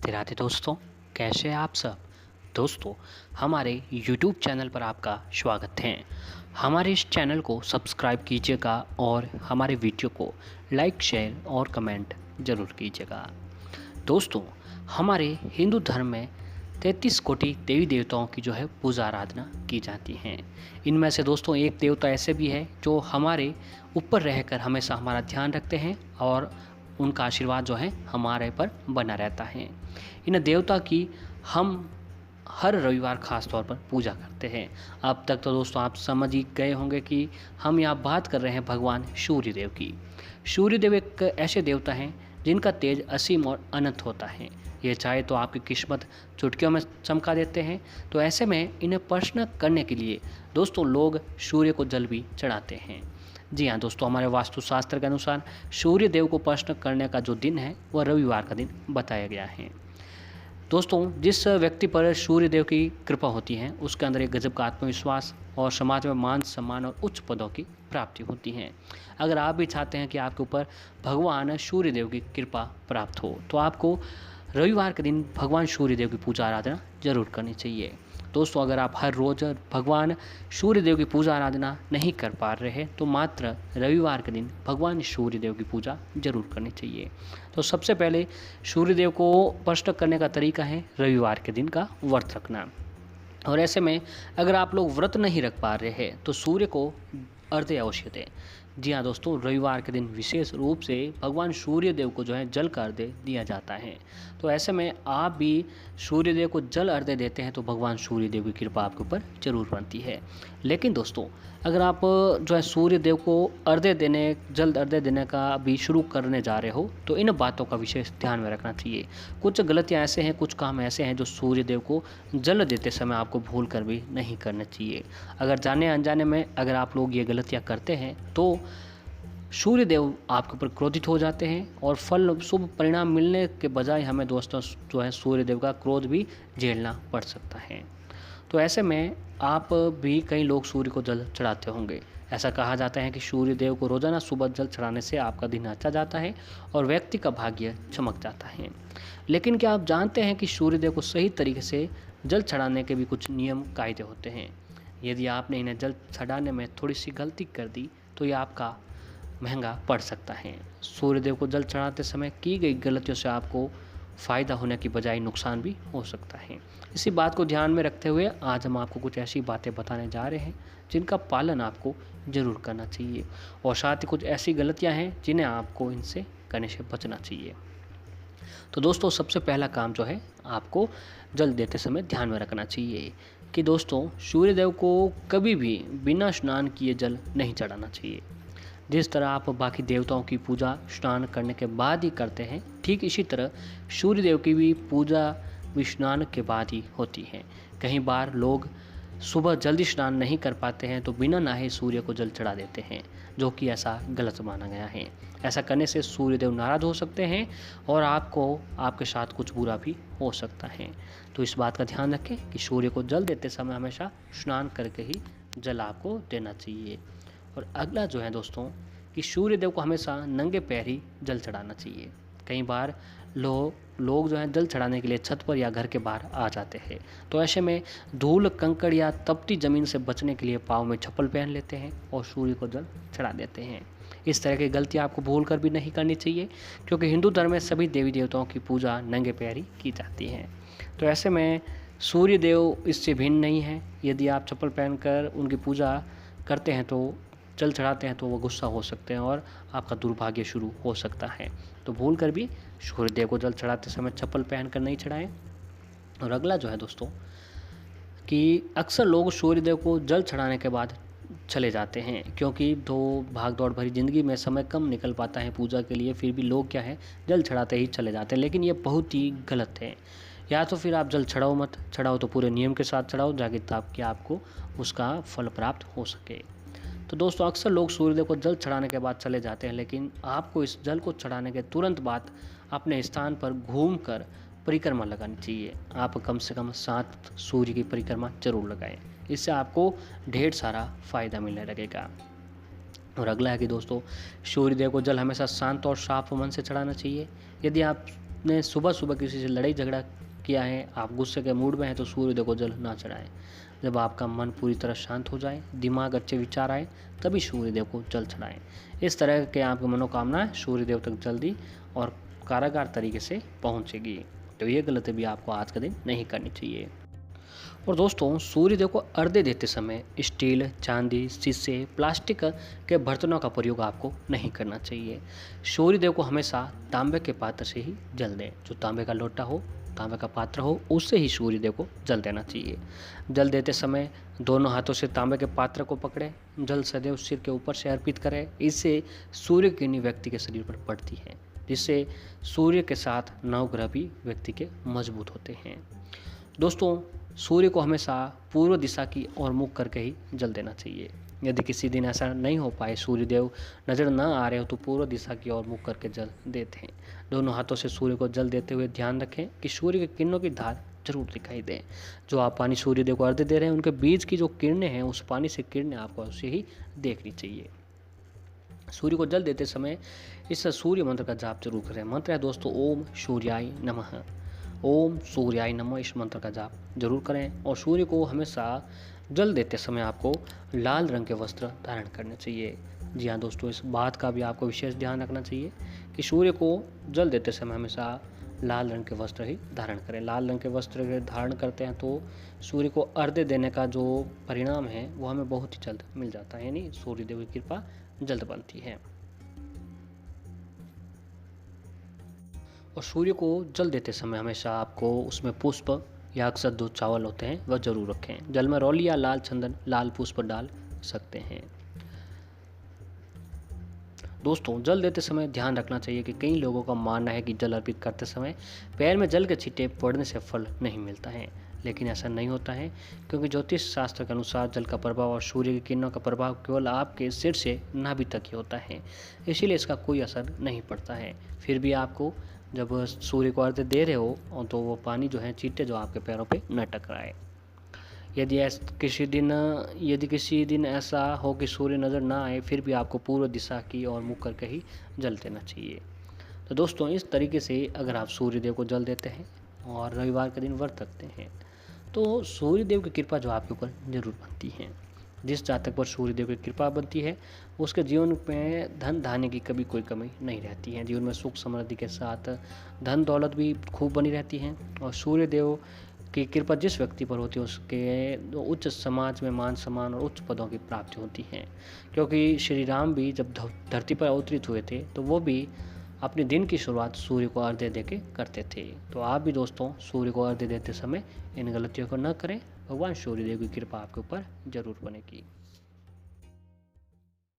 राधे राधे दोस्तों, कैसे हैं आप सब। दोस्तों, हमारे YouTube चैनल पर आपका स्वागत है। हमारे इस चैनल को सब्सक्राइब कीजिएगा और हमारे वीडियो को लाइक शेयर और कमेंट ज़रूर कीजिएगा। दोस्तों, हमारे हिंदू धर्म में 33 कोटि देवी देवताओं की पूजा आराधना की जाती हैं। इनमें से दोस्तों एक देवता ऐसे भी है जो हमारे ऊपर रहकर हमेशा हमारा ध्यान रखते हैं और उनका आशीर्वाद हमारे पर बना रहता है। इन देवता की हम हर रविवार खास तौर पर पूजा करते हैं। अब तक तो दोस्तों आप समझ ही गए होंगे कि हम यहाँ बात कर रहे हैं भगवान सूर्य देव की। सूर्य देव एक ऐसे देवता हैं जिनका तेज असीम और अनंत होता है। ये चाहे तो आपकी किस्मत चुटकियों में चमका देते हैं। तो ऐसे में इन्हें प्रसन्न करने के लिए दोस्तों लोग सूर्य को जल भी चढ़ाते हैं। जी हाँ दोस्तों, हमारे वास्तुशास्त्र के अनुसार सूर्य देव को प्रसन्न करने का जो दिन है वह रविवार का दिन बताया गया है। दोस्तों, जिस व्यक्ति पर सूर्य देव की कृपा होती है उसके अंदर एक गजब का आत्मविश्वास और समाज में मान सम्मान और उच्च पदों की प्राप्ति होती है। अगर आप भी चाहते हैं कि आपके ऊपर भगवान सूर्य देव की कृपा प्राप्त हो तो आपको रविवार के दिन भगवान सूर्य देव की पूजा आराधना जरूर करनी चाहिए। दोस्तों, अगर आप हर रोज़ भगवान सूर्य देव की पूजा आराधना नहीं कर पा रहे हैं तो मात्र रविवार के दिन भगवान सूर्य देव की पूजा जरूर करनी चाहिए। तो सबसे पहले सूर्य देव को प्रसन्न करने का तरीका है रविवार के दिन का व्रत रखना। और ऐसे में अगर आप लोग व्रत नहीं रख पा रहे हैं तो सूर्य को अर्घ्य अवश्य दें। जी हाँ दोस्तों, रविवार के दिन विशेष रूप से भगवान सूर्य देव को जल का अर्घ्य दिया जाता है। तो ऐसे में आप भी सूर्य देव को जल अर्घ्य देते हैं तो भगवान सूर्य देव की कृपा आपके ऊपर जरूर बनती है। लेकिन दोस्तों, अगर आप सूर्य देव को जल अर्घ्य देने का भी शुरू करने जा रहे हो तो इन बातों का विशेष ध्यान में रखना चाहिए। कुछ गलतियाँ ऐसे हैं, कुछ काम ऐसे हैं जो सूर्य देव को जल देते समय आपको भूल कर भी नहीं करना चाहिए। अगर जाने अनजाने में अगर आप लोग ये गलतियाँ करते हैं तो सूर्य देव आपके ऊपर क्रोधित हो जाते हैं और फल शुभ परिणाम मिलने के बजाय हमें दोस्तों सूर्य देव का क्रोध भी झेलना पड़ सकता है। तो ऐसे में आप भी कई लोग सूर्य को जल चढ़ाते होंगे। ऐसा कहा जाता है कि सूर्य देव को रोजाना सुबह जल चढ़ाने से आपका दिन अच्छा जाता है और व्यक्ति का भाग्य चमक जाता है। लेकिन क्या आप जानते हैं कि सूर्य देव को सही तरीके से जल चढ़ाने के भी कुछ नियम कायदे होते हैं। यदि आपने इन्हें जल चढ़ाने में थोड़ी सी गलती कर दी तो ये आपका महंगा पड़ सकता है। सूर्य देव को जल चढ़ाते समय की गई गलतियों से आपको फ़ायदा होने की बजाय नुकसान भी हो सकता है। इसी बात को ध्यान में रखते हुए आज हम आपको कुछ ऐसी बातें बताने जा रहे हैं जिनका पालन आपको ज़रूर करना चाहिए और साथ ही कुछ ऐसी गलतियां हैं जिन्हें आपको इनसे करने से बचना चाहिए। तो दोस्तों, सबसे पहला काम आपको जल देते समय ध्यान में रखना चाहिए कि दोस्तों सूर्य देव को कभी भी बिना स्नान किए जल नहीं चढ़ाना चाहिए। जिस तरह आप बाकी देवताओं की पूजा स्नान करने के बाद ही करते हैं, ठीक इसी तरह सूर्य देव की भी पूजा भी स्नान के बाद ही होती है। कई बार लोग सुबह जल्दी स्नान नहीं कर पाते हैं तो बिना नहाए सूर्य को जल चढ़ा देते हैं, जो कि ऐसा गलत माना गया है। ऐसा करने से सूर्य देव नाराज हो सकते हैं और आपके साथ कुछ बुरा भी हो सकता है। तो इस बात का ध्यान रखें कि सूर्य को जल देते समय हमेशा स्नान करके ही जल आपको देना चाहिए। और अगला है दोस्तों कि सूर्य देव को हमेशा नंगे पैर ही जल चढ़ाना चाहिए। कई बार लोग जल चढ़ाने के लिए छत पर या घर के बाहर आ जाते हैं, तो ऐसे में धूल कंकड़ या तपती ज़मीन से बचने के लिए पाँव में चप्पल पहन लेते हैं और सूर्य को जल चढ़ा देते हैं। इस तरह की गलती आपको भूल कर भी नहीं करनी चाहिए, क्योंकि हिंदू धर्म में सभी देवी देवताओं की पूजा नंगे पैर ही की जाती है। तो ऐसे में सूर्य देव इससे भिन्न नहीं है। यदि आप चप्पल पहनकर उनकी पूजा करते हैं तो जल चढ़ाते हैं तो वो गुस्सा हो सकते हैं और आपका दुर्भाग्य शुरू हो सकता है। तो भूल कर भी सूर्य देव को जल चढ़ाते समय चप्पल पहन कर नहीं चढ़ाएं। और अगला दोस्तों कि अक्सर लोग सूर्य देव को जल चढ़ाने के बाद चले जाते हैं, क्योंकि भाग दौड़ भरी ज़िंदगी में समय कम निकल पाता है पूजा के लिए। फिर भी लोग जल चढ़ाते ही चले जाते हैं, लेकिन ये बहुत ही गलत है। या तो फिर आप जल चढ़ाओ तो पूरे नियम के साथ चढ़ाओ ताकि आपको उसका फल प्राप्त हो सके। तो दोस्तों, अक्सर लोग सूर्यदेव को जल चढ़ाने के बाद चले जाते हैं, लेकिन आपको इस जल को चढ़ाने के तुरंत बाद अपने स्थान पर घूमकर परिक्रमा लगानी चाहिए। आप कम से कम 7 सूर्य की परिक्रमा जरूर लगाएं। इससे आपको ढेर सारा फ़ायदा मिलने लगेगा। और अगला है कि दोस्तों सूर्यदेव को जल हमेशा शांत और साफ मन से चढ़ाना चाहिए। यदि आप आपने सुबह सुबह किसी से लड़ाई झगड़ा किया है, आप गुस्से के मूड में हैं, तो सूर्यदेव को जल ना चढ़ाएं। जब आपका मन पूरी तरह शांत हो जाए, दिमाग अच्छे विचार आए, तभी सूर्यदेव को जल चढ़ाएं। इस तरह के आपकी मनोकामनाएं सूर्यदेव तक जल्दी और कारागार तरीके से पहुंचेगी। तो ये गलती भी आपको आज के दिन नहीं करनी चाहिए। और दोस्तों, सूर्यदेव को अर्घ्य देते समय स्टील, चांदी, शीशे, प्लास्टिक के बर्तनों का प्रयोग आपको नहीं करना चाहिए। सूर्यदेव को हमेशा तांबे के पात्र से ही जल दें। जो तांबे का लोटा हो, तांबे का पात्र हो, उससे ही सूर्यदेव को जल देना चाहिए। जल देते समय दोनों हाथों से तांबे के पात्र को पकड़ें, जल सदैव सिर के ऊपर से अर्पित करें। इससे सूर्य की किरणें व्यक्ति के शरीर पर पड़ती हैं, जिससे सूर्य के साथ नवग्रह भी व्यक्ति के मजबूत होते हैं। दोस्तों, सूर्य को हमेशा पूर्व दिशा की ओर मुख करके ही जल देना चाहिए। यदि किसी दिन ऐसा नहीं हो पाए, सूर्यदेव नज़र न आ रहे हो, तो पूर्व दिशा की ओर मुख करके जल देते हैं। दोनों हाथों से सूर्य को जल देते हुए ध्यान रखें कि सूर्य की किरणों की धार जरूर दिखाई दे। जो आप पानी सूर्यदेव को अर्घ्य दे रहे हैं, उनके बीच की जो किरणें हैं, उस पानी से किरणें आपको उसे ही देखनी चाहिए। सूर्य को जल देते समय इस सूर्य मंत्र का जाप जरूर करें। मंत्र है दोस्तों, ओम सूर्याय नमः। ओम सूर्याय नमः, इस मंत्र का जाप जरूर करें। और सूर्य को हमेशा जल देते समय आपको लाल रंग के वस्त्र धारण करने चाहिए। जी हाँ दोस्तों, इस बात का भी आपको विशेष ध्यान रखना चाहिए कि सूर्य को जल देते समय हमेशा लाल रंग के वस्त्र ही धारण करें। लाल रंग के वस्त्र धारण करते हैं तो सूर्य को अर्घ्य देने का जो परिणाम है वो हमें बहुत ही जल्द मिल जाता है, यानी सूर्यदेव की कृपा जल्द बनती है। और सूर्य को जल देते समय हमेशा आपको उसमें पुष्प या अक्सर जो चावल होते हैं वह जरूर रखें। जल में रौली या लाल चंदन, लाल पुष्प डाल सकते हैं। दोस्तों, जल देते समय ध्यान रखना चाहिए कि कई लोगों का मानना है कि जल अर्पित करते समय पैर में जल के छींटे पड़ने से फल नहीं मिलता है, लेकिन ऐसा नहीं होता है, क्योंकि ज्योतिष शास्त्र के अनुसार जल का प्रभाव और सूर्य की किरणों का प्रभाव केवल आपके सिर से नाभि तक ही होता है, इसीलिए इसका कोई असर नहीं पड़ता है। फिर भी आपको जब सूर्य को अर्घ्य दे रहे हो तो वो पानी जो है, छींटे जो आपके पैरों पे न टकराए। यदि किसी दिन ऐसा हो कि सूर्य नज़र ना आए, फिर भी आपको पूर्व दिशा की ओर मुख करके ही जल देना चाहिए। तो दोस्तों, इस तरीके से अगर आप सूर्यदेव को जल देते हैं और रविवार के दिन व्रत रखते हैं, तो सूर्यदेव की कृपा जो आपके ऊपर जरूर बनती है। जिस जातक पर सूर्यदेव की कृपा बनती है, उसके जीवन में धन धान्य की कभी कोई कमी नहीं रहती है। जीवन में सुख समृद्धि के साथ धन दौलत भी खूब बनी रहती है। और सूर्यदेव की कृपा जिस व्यक्ति पर होती है, उसके उच्च समाज में मान सम्मान और उच्च पदों की प्राप्ति होती है। क्योंकि श्री राम भी जब धरती पर अवतरित हुए थे, तो वो भी अपने दिन की शुरुआत सूर्य को अर्घ्य देके करते थे। तो आप भी दोस्तों सूर्य को अर्घ्य देते समय इन गलतियों को न करें। भगवान सूर्यदेव की कृपा आपके ऊपर जरूर बनेगी।